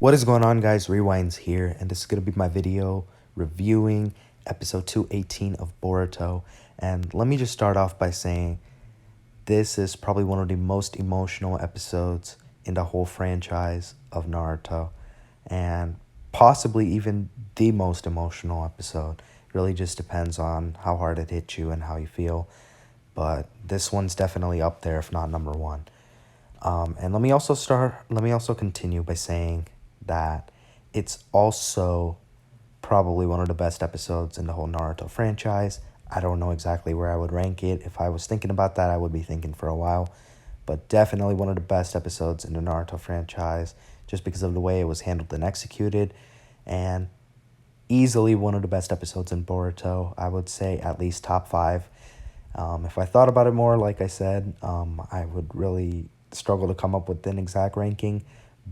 What is going on, guys? Rewinds here, and this is going to be my video reviewing episode 218 of Boruto. And let me just start off by saying this is probably one of the most emotional episodes in the whole franchise of Naruto, and possibly even the most emotional episode. It really just depends on how hard it hits you and how you feel, but this one's definitely up there, if not number one. And let me also continue by saying that it's also probably one of the best episodes in the whole Naruto franchise. I don't know exactly where I would rank it. If I was thinking about that, I would be thinking for a while. But definitely one of the best episodes in the Naruto franchise just because of the way it was handled and executed. And easily one of the best episodes in Boruto. I would say at least top five. If I thought about it more, like I said, I would really struggle to come up with an exact ranking,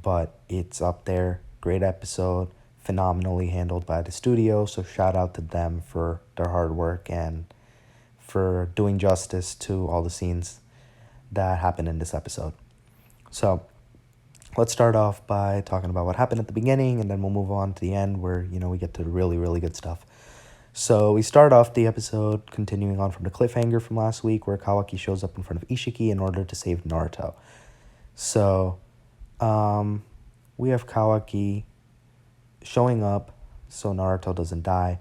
but it's up there. Great episode, phenomenally handled by the studio. So shout out to them for their hard work and for doing justice to all the scenes that happened in this episode. So let's start off by talking about what happened at the beginning, and then we'll move on to the end where, we get to the really, really good stuff. So we start off the episode continuing on from the cliffhanger from last week where Kawaki shows up in front of Ishiki in order to save Naruto. So we have Kawaki showing up so Naruto doesn't die,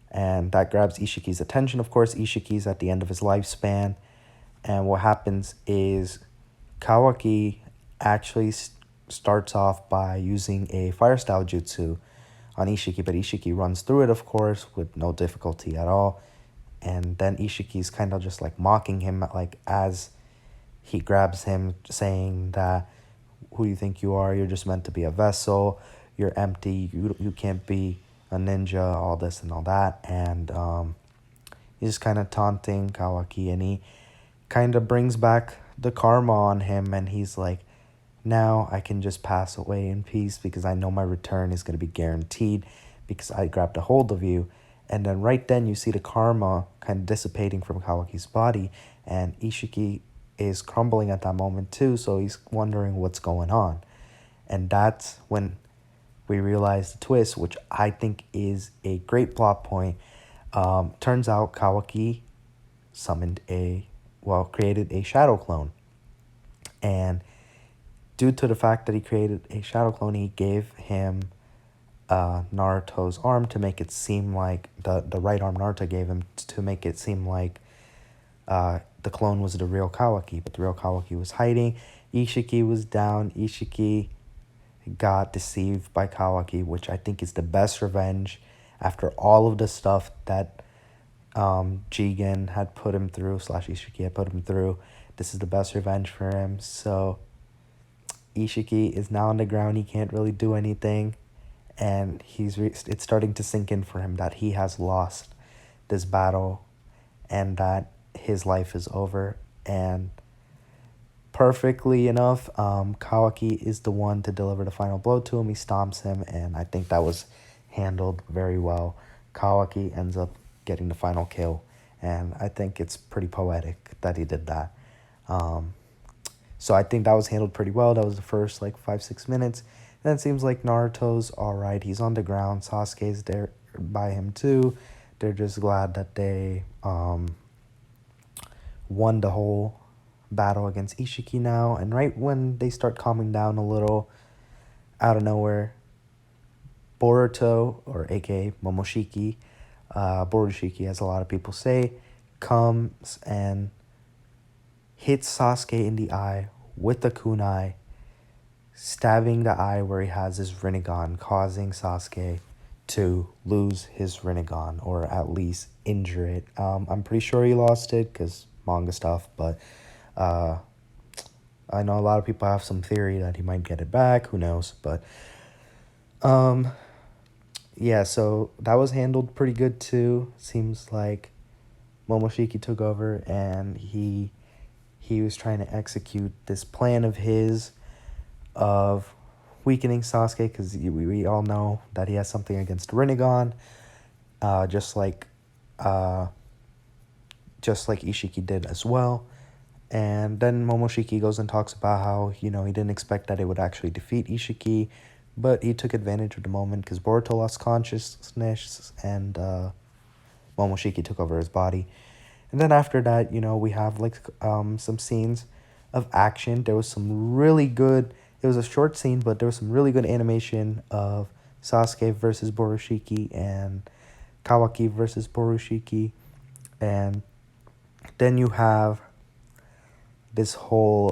and that grabs Ishiki's attention. Of course, Ishiki's at the end of his lifespan, and what happens is Kawaki actually starts off by using a fire style jutsu on Ishiki, but Ishiki runs through it, of course, with no difficulty at all. And then Ishiki's kind of just like mocking him, like as he grabs him, saying that, who do you think you are? You're just meant to be a vessel. You're empty. You can't be a ninja, all this and all that. And he's just kind of taunting Kawaki, and he kind of brings back the karma on him, and he's like, now I can just pass away in peace because I know my return is going to be guaranteed because I grabbed a hold of you. And then right then you see the karma kind of dissipating from Kawaki's body, and Ishiki is crumbling at that moment too, so he's wondering what's going on. And that's when we realize the twist, which I think is a great plot point. Turns out Kawaki created a shadow clone. And due to the fact that he created a shadow clone, he gave him Naruto's arm to make it seem like the right arm Naruto gave him to make it seem like the clone was the real Kawaki, but the real Kawaki was hiding. Ishiki was down. Ishiki got deceived by Kawaki, which I think is the best revenge after all of the stuff that Jigen had put him through, / Ishiki had put him through. This is the best revenge for him. So Ishiki is now on the ground. He can't really do anything, and it's starting to sink in for him that he has lost this battle and that his life is over. And perfectly enough, Kawaki is the one to deliver the final blow to him. He stomps him, and I think that was handled very well. Kawaki ends up getting the final kill, and I think it's pretty poetic that he did that. So I think that was handled pretty well. That was the first 5-6 minutes. Then it seems like Naruto's alright. He's on the ground. Sasuke's there by him too. They're just glad that they won the whole battle against Ishiki now. And right when they start calming down a little, out of nowhere, Boruto, or aka Momoshiki, Borushiki as a lot of people say, comes and hits Sasuke in the eye with the kunai, stabbing the eye where he has his Rinnegan, causing Sasuke to lose his Rinnegan, or at least injure it. I'm pretty sure he lost it because manga stuff, but I know a lot of people have some theory that he might get it back. Who knows? But yeah, so that was handled pretty good too. Seems like Momoshiki took over, and he was trying to execute this plan of his of weakening Sasuke, because we all know that he has something against Rinnegan, just like Ishiki did as well. And then Momoshiki goes and talks about how, he didn't expect that it would actually defeat Ishiki, but he took advantage of the moment because Boruto lost consciousness and Momoshiki took over his body. And then after that, we have like some scenes of action. There was some really good. It was a short scene, but there was some really good animation of Sasuke versus Borushiki and Kawaki versus Borushiki, and then you have this whole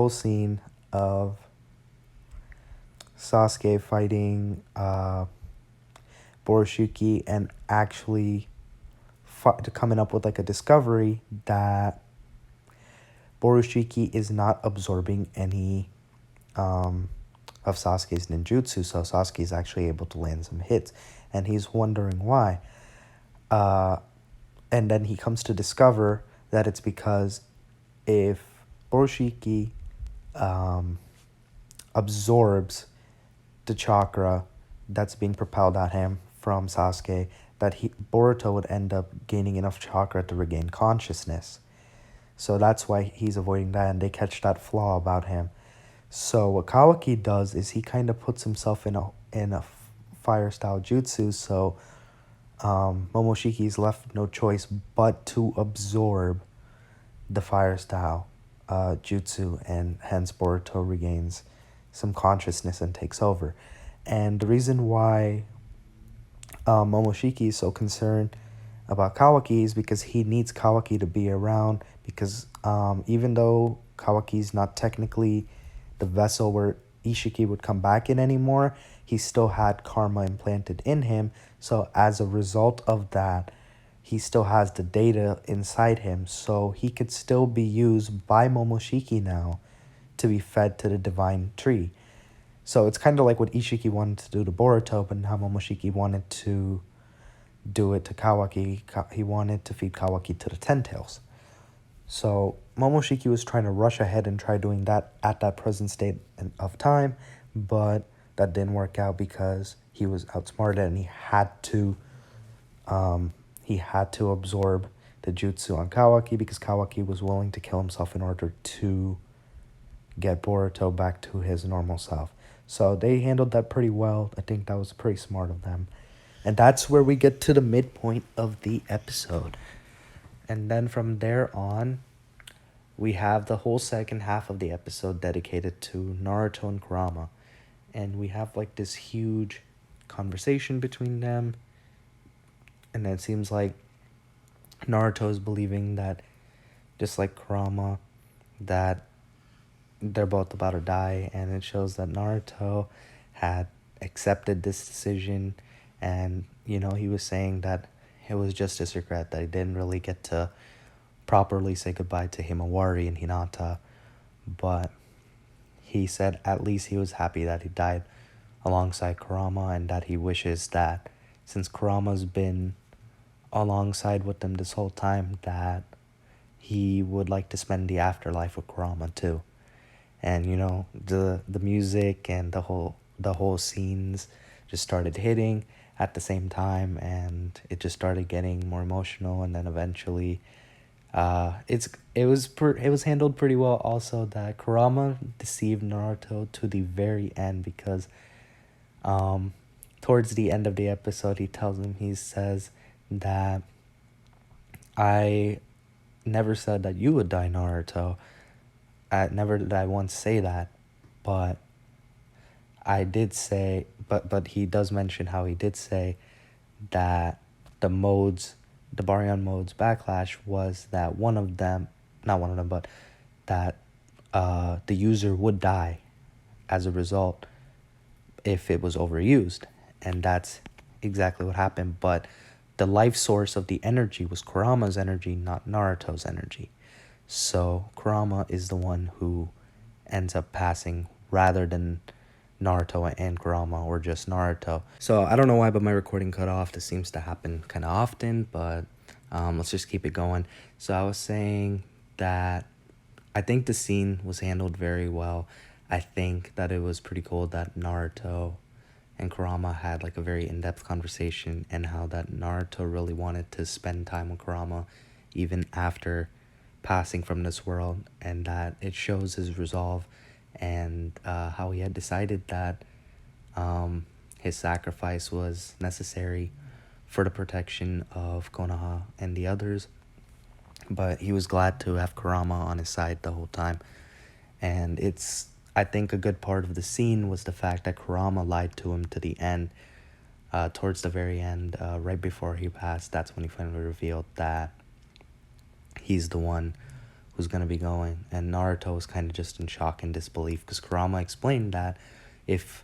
scene of Sasuke fighting Borushiki and actually coming up with like a discovery that Borushiki is not absorbing any of Sasuke's ninjutsu, so Sasuke is actually able to land some hits, and he's wondering why. And then he comes to discover that it's because if Borushiki absorbs the chakra that's being propelled at him from Sasuke, that Boruto would end up gaining enough chakra to regain consciousness. So that's why he's avoiding that, and they catch that flaw about him. So what Kawaki does is he kind of puts himself in a fire style jutsu, so Momoshiki is left with no choice but to absorb the fire style jutsu, and hence Boruto regains some consciousness and takes over. And the reason why Momoshiki is so concerned about Kawaki is because he needs Kawaki to be around, because even though Kawaki's not technically the vessel where Ishiki would come back in anymore, he still had karma implanted in him. So as a result of that, he still has the data inside him. So he could still be used by Momoshiki now to be fed to the divine tree. So it's kind of like what Ishiki wanted to do to Boruto, but now Momoshiki wanted to do it to Kawaki. He wanted to feed Kawaki to the Ten Tails. So Momoshiki was trying to rush ahead and try doing that at that present state of time, but that didn't work out because he was outsmarted and he had to absorb the jutsu on Kawaki, because Kawaki was willing to kill himself in order to get Boruto back to his normal self. So they handled that pretty well. I think that was pretty smart of them. And that's where we get to the midpoint of the episode. And then from there on, we have the whole second half of the episode dedicated to Naruto and Kurama. And we have like this huge conversation between them. And then it seems like Naruto is believing that, just like Kurama, that they're both about to die. And it shows that Naruto had accepted this decision. And, he was saying that it was just his regret that he didn't really get to properly say goodbye to Himawari and Hinata. But he said at least he was happy that he died alongside Kurama, and that he wishes that since Kurama's been alongside with them this whole time, that he would like to spend the afterlife with Kurama too. And the music and the whole scenes just started hitting at the same time, and it just started getting more emotional. And then eventually it was handled pretty well also, that Kurama deceived Naruto to the very end, because towards the end of the episode he says that I never said that you would die, Naruto. Never did I once say that, but I did say, but he does mention how he did say that the Baryon mode's backlash was that but that the user would die as a result if it was overused. And that's exactly what happened. But the life source of the energy was Kurama's energy, not Naruto's energy. So Kurama is the one who ends up passing rather than Naruto and Kurama, or just Naruto. So I don't know why, but my recording cut off. This seems to happen kind of often, but let's just keep it going. So I was saying that I think the scene was handled very well. I think that it was pretty cool that Naruto and Kurama had like a very in-depth conversation, and how that Naruto really wanted to spend time with Kurama even after passing from this world, and that it shows his resolve and how he had decided that his sacrifice was necessary for the protection of Konoha and the others. But he was glad to have Kurama on his side the whole time. And I think a good part of the scene was the fact that Kurama lied to him to the end. Towards the very end, right before he passed, that's when he finally revealed that he's the one who's going to be going. And Naruto was kind of just in shock and disbelief, because Kurama explained that if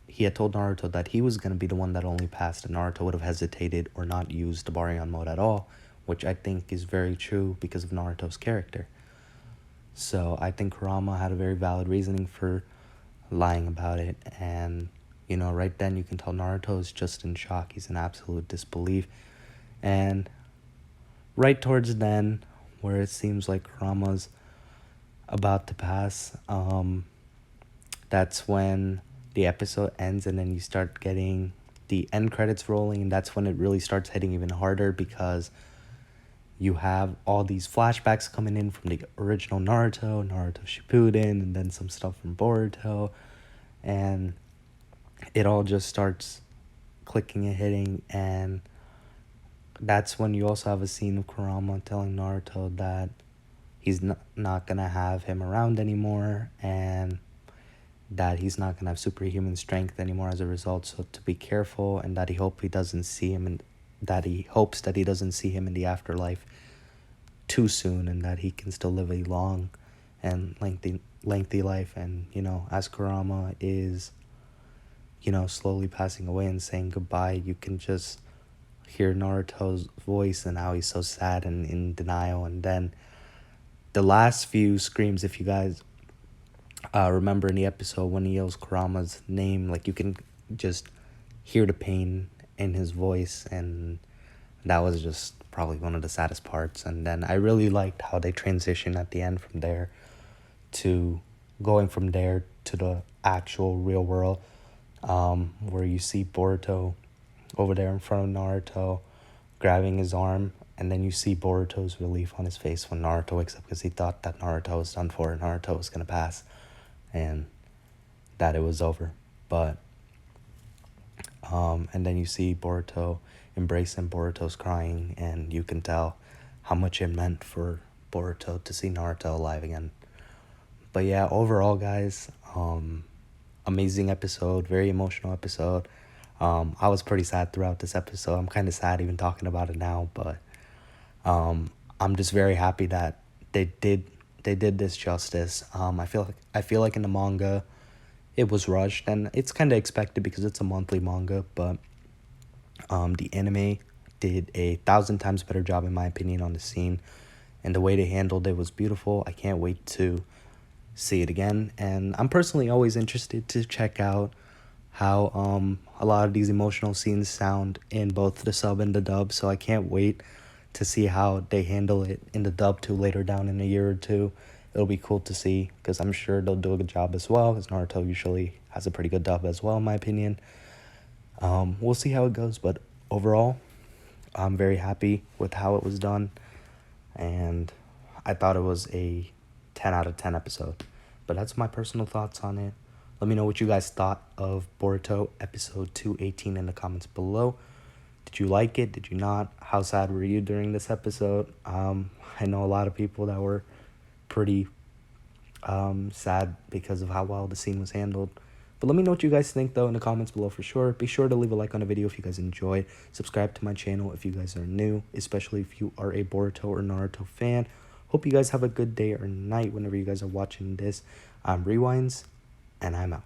he had told Naruto that he was going to be the one that only passed, and Naruto would have hesitated or not used the Baryon mode at all, which I think is very true because of Naruto's character. So I think Kurama had a very valid reasoning for lying about it. And, right then you can tell Naruto is just in shock. He's in absolute disbelief. And right towards then, where it seems like Kurama's about to pass, that's when the episode ends, and then you start getting the end credits rolling, and that's when it really starts hitting even harder, because you have all these flashbacks coming in from the original Naruto Shippuden, and then some stuff from Boruto, and it all just starts clicking and hitting. And that's when you also have a scene of Kurama telling Naruto that he's not gonna have him around anymore, and that he's not gonna have superhuman strength anymore as a result, so to be careful, and that he hopes that he doesn't see him in the afterlife too soon, and that he can still live a long and lengthy life. And as Kurama is slowly passing away and saying goodbye, you can just hear Naruto's voice and how he's so sad and in denial. And then the last few screams, if you guys remember in the episode when he yells Kurama's name, like, you can just hear the pain in his voice, and that was just probably one of the saddest parts. And then I really liked how they transitioned at the end from there to going from there to the actual real world, where you see Boruto over there in front of Naruto grabbing his arm, and then you see Boruto's relief on his face when Naruto wakes up, because he thought that Naruto was done for, Naruto was going to pass, and that it was over. But and then you see Boruto embrace him. Boruto's crying, and you can tell how much it meant for Boruto to see Naruto alive again. But yeah, overall, guys, amazing episode, very emotional episode. I was pretty sad throughout this episode. I'm kind of sad even talking about it now, but I'm just very happy that they did this justice. I feel like in the manga it was rushed, and it's kind of expected because it's a monthly manga, but the anime did 1,000 times better job, in my opinion, on the scene, and the way they handled it was beautiful. I can't wait to see it again, and I'm personally always interested to check out how a lot of these emotional scenes sound in both the sub and the dub, so I can't wait to see how they handle it in the dub too later down in a year or two. It'll be cool to see, because I'm sure they'll do a good job as well, because Naruto usually has a pretty good dub as well, in my opinion. We'll see how it goes, but overall, I'm very happy with how it was done, and I thought it was a 10 out of 10 episode. But that's my personal thoughts on it. Let me know what you guys thought of Boruto episode 218 in the comments below. Did you like it? Did you not? How sad were you during this episode? I know a lot of people that were pretty sad because of how well the scene was handled. But let me know what you guys think, though, in the comments below for sure. Be sure to leave a like on the video if you guys enjoyed. Subscribe to my channel if you guys are new, especially if you are a Boruto or Naruto fan. Hope you guys have a good day or night whenever you guys are watching this. I'm Rewinds, and I'm out.